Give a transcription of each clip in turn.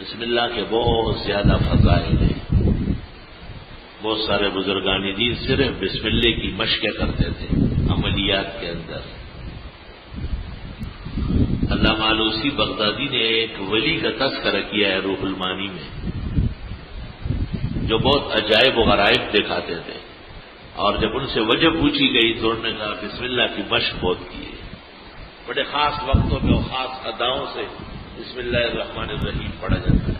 بسم اللہ کے بہت زیادہ فضائل ہیں. بہت سارے بزرگان دین صرف بسم اللہ کی مشقیں کرتے تھے عملیات کے اندر. علامہ آلوسی بغدادی نے ایک ولی کا تذکرہ کیا ہے روح المانی میں، جو بہت عجائب و غرائب دکھاتے تھے، اور جب ان سے وجہ پوچھی گئی تو انہوں نے کہا بسم اللہ کی مشق بہت کی ہے. بڑے خاص وقتوں میں اور خاص اداؤں سے بسم اللہ الرحمن الرحیم پڑھا جاتا ہے.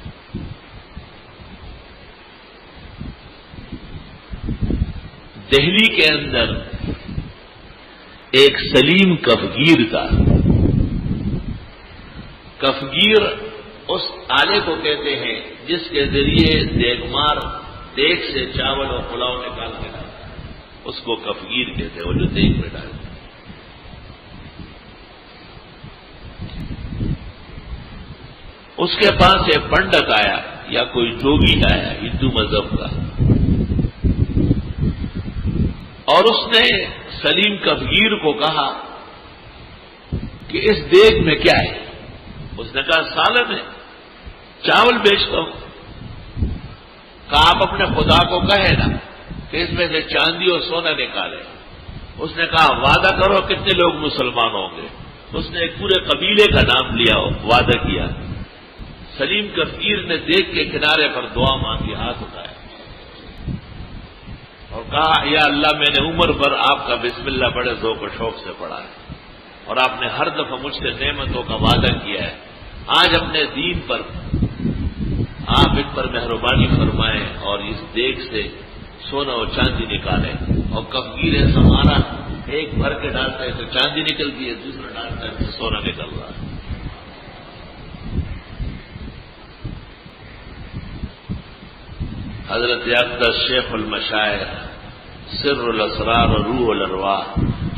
دہلی کے اندر ایک سلیم کفگیر تھا. کفگیر اس آلے کو کہتے ہیں جس کے ذریعے دیگمار دیگ سے چاول اور پلاؤ نکال کے ڈالتا ہے، اس کو کفگیر کہتے ہیں، وہ جو دیگ میں ڈالتے ہیں. اس کے پاس ایک پنڈت آیا یا کوئی جوگی آیا ہندو مذہب کا، اور اس نے سلیم کفگیر کو کہا کہ اس دیگ میں کیا ہے؟ اس نے کہا سالن ہے، چاول بیچتا ہوں. کہا آپ اپنے خدا کو کہے نا کہ اس میں سے چاندی اور سونا نکالے. اس نے کہا وعدہ کرو کتنے لوگ مسلمان ہوں گے. اس نے ایک پورے قبیلے کا نام لیا، وعدہ کیا. سلیم کفگیر نے دیگ کے کنارے پر دعا مانگی، ہاتھ اٹھایا اور کہا یا اللہ میں نے عمر بھر آپ کا بسم اللہ بڑے ذوق و شوق سے پڑھا ہے، اور آپ نے ہر دفعہ مجھ سے نعمتوں کا وعدہ کیا ہے. آج اپنے دین پر آپ ان پر مہربانی فرمائیں اور اس دیگ سے سونا اور چاندی نکالیں. اور کفگیر ہمارا ایک بھر کے ڈالتا ہے تو چاندی نکلتی ہے، دوسرا ڈالتا ہے تو سونا نکل رہا ہے. حضرت اقدس شیخ المشائخ سر الاسرار و روح الارواح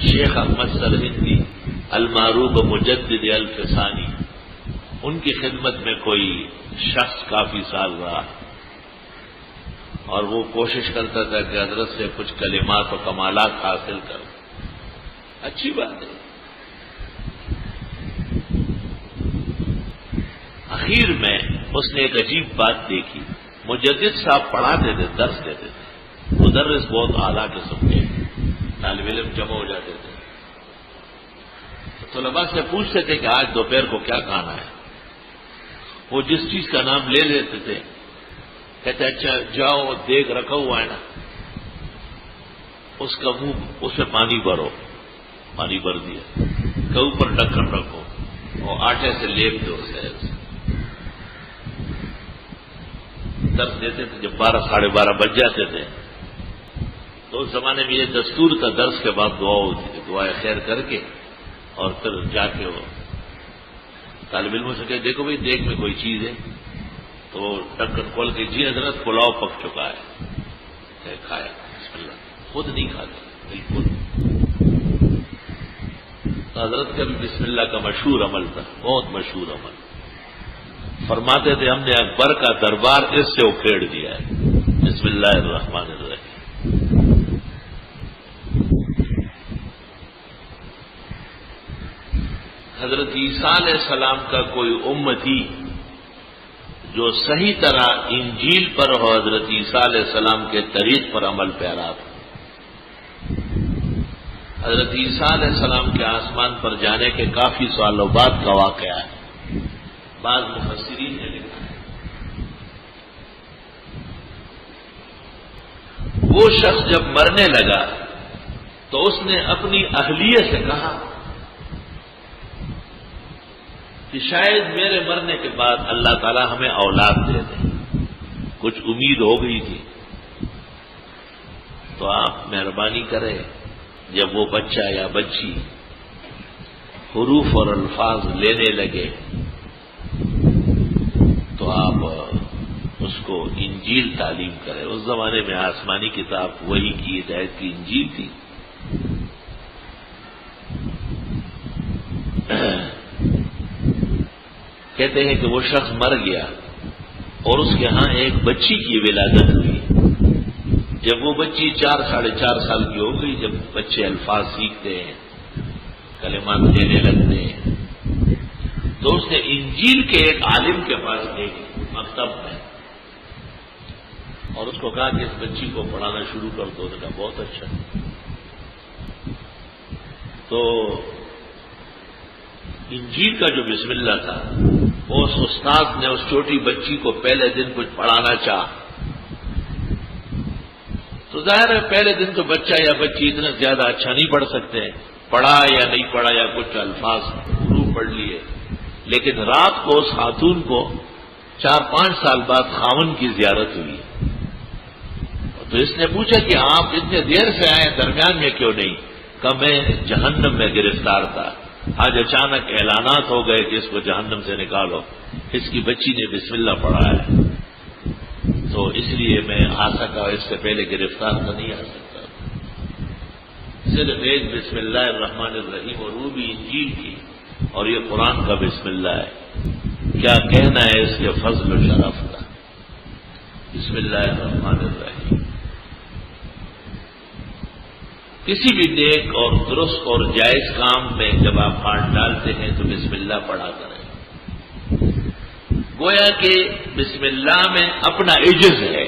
شیخ احمد سرہندی المعروف مجدد الفسانی، ان کی خدمت میں کوئی شخص کافی سال رہا، اور وہ کوشش کرتا تھا کہ حضرت سے کچھ کلمات و کمالات حاصل کر. اچھی بات ہے. اخیر میں اس نے ایک عجیب بات دیکھی. مجدد صاحب پڑھاتے تھے، درس دیتے تھے، مدرس بہت اعلیٰ قسم کے، طالب علم جمع ہو جاتے تھے. طلباء سے پوچھتے تھے کہ آج دوپہر کو کیا کھانا ہے. وہ جس چیز کا نام لے لیتے تھے کہتے اچھا جاؤ دیگ رکھا ہوا ہے نا، اس کا منہ اس میں پانی بھرو. پانی بھر دیا کہ اوپر ڈھکن رکھو اور آٹے سے لیپ دو. درس دیتے تھے. جب 12 ساڑھے 12 بج جاتے تھے تو اس زمانے میں یہ دستور تھا درس کے بعد دعا ہوتی تھی. دعائیں خیر کر کے اور پھر جا کے وہ طالب علموں سے کہ دیکھو بھائی دیگ میں کوئی چیز ہے، تو ڈھکن کھول کے جی حضرت پلاؤ پک چکا ہے. کھایا بسم اللہ. خود نہیں کھاتے بالکل. حضرت کا بھی بسم اللہ کا مشہور عمل تھا، بہت مشہور عمل. فرماتے تھے ہم نے اکبر کا دربار اس سے اکھیڑ دیا ہے. بسم اللہ الرحمن الرحیم. حضرت عیسیٰ علیہ السلام کا کوئی امتی جو صحیح طرح انجیل پر اور حضرت عیسیٰ علیہ السلام کے طریق پر عمل پیرا تھا. حضرت عیسیٰ علیہ السلام کے آسمان پر جانے کے کافی سالوں بعد کا واقعہ ہے. بعض مفسرین نے لکھا ہے وہ شخص جب مرنے لگا تو اس نے اپنی اہلیہ سے کہا کہ شاید میرے مرنے کے بعد اللہ تعالی ہمیں اولاد دے دے. کچھ امید ہو گئی تھی، تو آپ مہربانی کریں جب وہ بچہ یا بچی حروف اور الفاظ لینے لگے تو آپ اس کو انجیل تعلیم کریں. اس زمانے میں آسمانی کتاب وحی کی ہدایت کی انجیل تھی. کہتے ہیں کہ وہ شخص مر گیا اور اس کے ہاں ایک بچی کی ولادت ہوئی. جب وہ بچی 4 ساڑھے 4 سال کی ہو گئی، جب بچے الفاظ سیکھتے ہیں، کلمات لینے لگتے ہیں، تو اس نے انجیل کے ایک عالم کے پاس دیکھی. مکتب میں، اور اس کو کہا کہ اس بچی کو پڑھانا شروع کر دو. نے کہا بہت اچھا. تو انجیل کا جو بسم اللہ تھا، اس استاد نے اس چھوٹی بچی کو پہلے دن کچھ پڑھانا چاہا. تو ظاہر ہے پہلے دن تو بچہ یا بچی اتنا زیادہ اچھا نہیں پڑھ سکتے، پڑھا یا نہیں پڑھا یا کچھ الفاظ اردو پڑھ لیے. لیکن رات کو اس خاتون کو 4-5 سال بعد خاون کی زیارت ہوئی. تو اس نے پوچھا کہ آپ اتنے دیر سے آئے، درمیان میں کیوں نہیں؟ کہ میں جہنم میں گرفتار تھا، آج اچانک اعلانات ہو گئے کہ اس کو جہنم سے نکالو، اس کی بچی نے بسم اللہ پڑھا ہے، تو اس لیے میں آ سکا، اس سے پہلے گرفتار تو نہیں آ سکتا. صرف ایک بسم اللہ الرحمن الرحیم، اور وہ بھی انجیل کی، اور یہ قرآن کا بسم اللہ ہے. کیا کہنا ہے اس کے فضل و شرف کا. بسم اللہ الرحمن الرحیم. کسی بھی نیک اور درست اور جائز کام میں جب آپ ہاتھ ڈالتے ہیں تو بسم اللہ پڑھا کریں. گویا کہ بسم اللہ میں اپنا عجز ہے.